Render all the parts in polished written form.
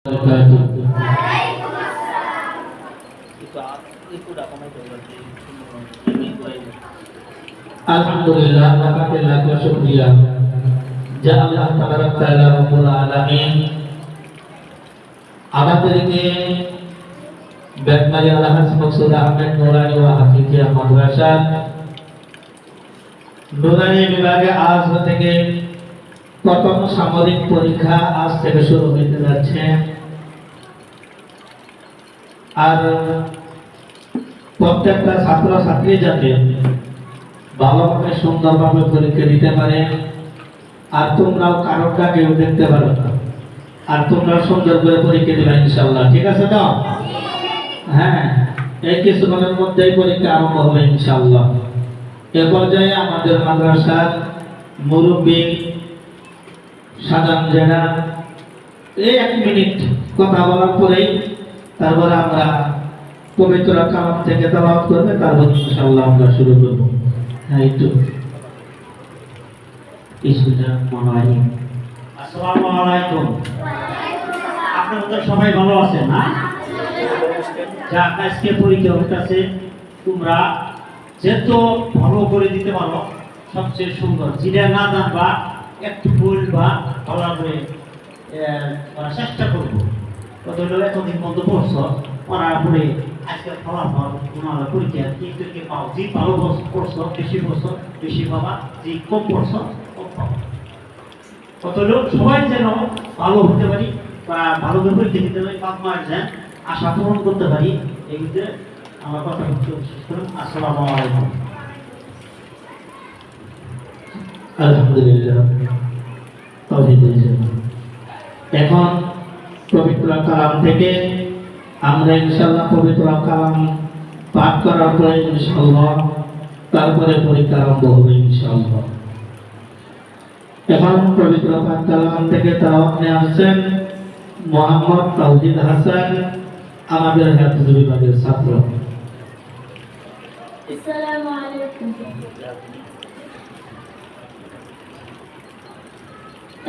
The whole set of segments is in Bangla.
Alhamdulillah, lakatullah wa syukriyah. Ya Allah tabarak ta'ala rabbul alamin, আমাদেরকে বেতমারি আল্লাহ মকসুদ আহমেদ নুরানি ওয়া হাফিজিয়া মাদ্রাসা নুরানি বিভাগে আজ থেকে প্রথম সামরিক পরীক্ষা আজ থেকে শুরু হতে যাচ্ছে। আর প্রত্যেকটা ছাত্র ছাত্রী যাতে ভালোভাবে সুন্দরভাবে পরীক্ষা দিতে পারে, আর তোমরাও কারোটা কেউ দেখতে পারো না, আর তোমরা সুন্দর করে পরীক্ষা দিবে ইনশাআল্লাহ। ঠিক আছে তো? হ্যাঁ, এই কিছুক্ষণের মধ্যেই পরীক্ষা আরম্ভ হবে ইনশাআল্লাহ। এ পর্যায়ে আমাদের মাদ্রাসার মুরব্বী সাজান জেনা এই 1 মিনিট কথা বলার পরেই তারপরে আমরা পবিত্র কালাম থেকে তেলাওয়াত করবে, তারপর ইনশাআল্লাহ আমরা শুরু করব। হ্যাঁ, একটু আসসালামু আলাইকুম। আপনারা তো সবাই ভালো আছেন না? যা আজকে পরীক্ষা হচ্ছে, তোমরা যেত ভালো করে দিতে পারো সবচেয়ে সুন্দর। যেটা না জানবা একটু বলবা, ভালো করে চেষ্টা করবো। কত এতদিন বন্ধ পড়ছো, পড়ার পরে আজকে ফলাফল ওনারা পরীক্ষা কে পাও। যে ভালো পড়ছো বেশি পড়ছো বেশি পাবা, যে কম পড়ছো কম পাবা। কত লোক সবাই যেন ভালো হতে পারি বা ভালো করে পরীক্ষা দিতে পারি, বাপ মায়ের যেন আশা পূরণ করতে পারি। এই ভিতরে আমার কথা বলতে করুন। আসসালামু আলাইকুম। আলহামদুলিল্লাহ। এখন পবিত্র কালাম থেকে আমরা ইনশাআল্লাহ পবিত্র কালাম পাঠ করার পরে ইনশাআল্লাহ তারপরে পরীক্ষা আরম্ভ হবে ইনশাআল্লাহ। এখন পবিত্র কালাম থেকে তেলাওয়াত নিয়ে আসছেন মোহাম্মদ তাওহিদ হাসান, আমাদের হাফেজ বিভাগের ছাত্র। আসসালামু আলাইকুম।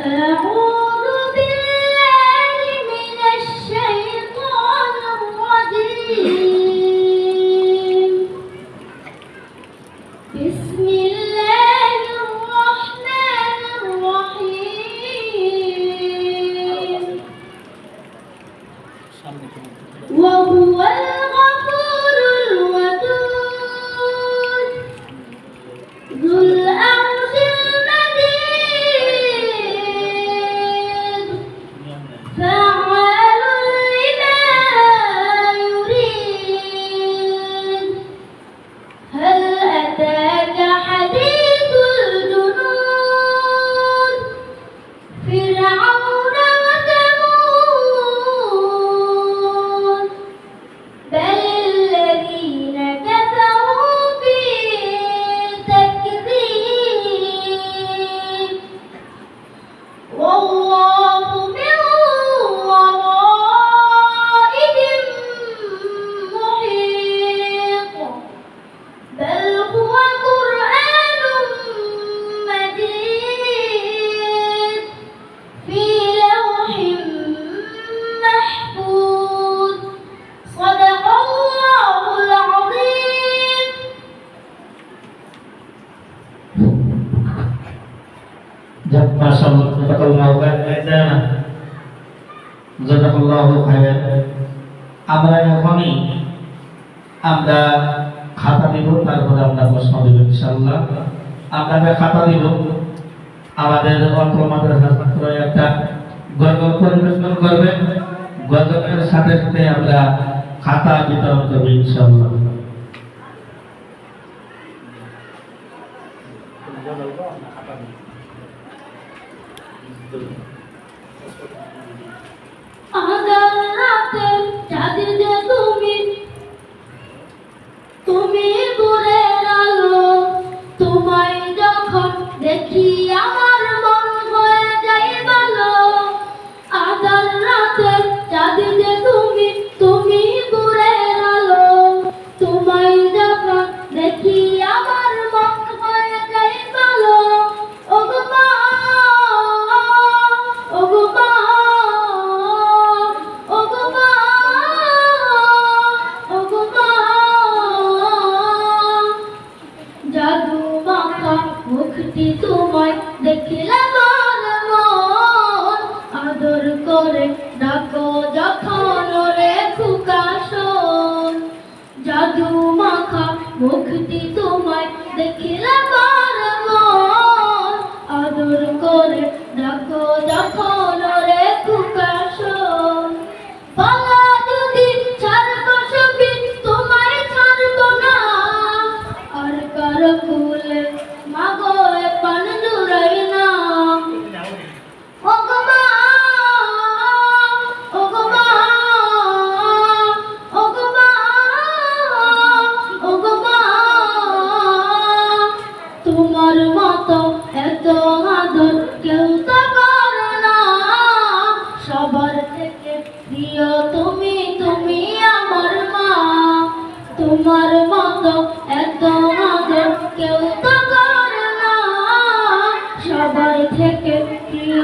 أعوذ بالله من الشيطان الرجيم. بسم الله الرحمن الرحيم. وهو الغفور الودود ذو العرش المجيد فعال لما يريد. هل أتاك حديث الجنود فرعون وثمود بل الذين كفروا في تكذيب والله من ورائهم محيط. بل هو قرآن مجيد في لوح محفوظ. صدق الله العظيم. আমরা এখনই আমরা খাতা দিব, তারপরে আমরা প্রশ্ন দেব ইনশাআল্লাহ। আপনাকে খাতা দিব, আমাদের অল্প মাদ্রাসার ছাত্র একটা গজল পরিবেশন করবে, গজলের সাথে সাথে আমরা খাতা বিতরণ করবো ইনশাআল্লাহ। আধার রাতের চাঁদের যে তুমি, তুমি ভোরের আলো। তোমায় যখন দেখি আমার মন হয়ে যায় ভালো। আধার রাতের চাঁদের যে তুমি, তুমি ভোরের আলো। তোমায় যখন দেখি আমার মন হয়ে যায় ভালো। ওগো মা, ওগো মা, ডাকো যখন রে খোকা শোন জাদু মাখা মুখটি তোমায় দেখিলে বার মন আদর করে ডাকো যখন রে খোকা শোন বালা যদি ছাড়বো সবই তোমায় ছাড়বো না আর কারো কুলে মাগো এ পান জুড়াই না ওগো মা ওগো মা ওগো মা ওগো মা তোমার মতো এত আদর কেউ তো করে না সবার থেকে প্রিয় তুমি তুমি আমার মা তোমার মতো এত আদর কেউ তো করে না সবার থেকে প্রিয়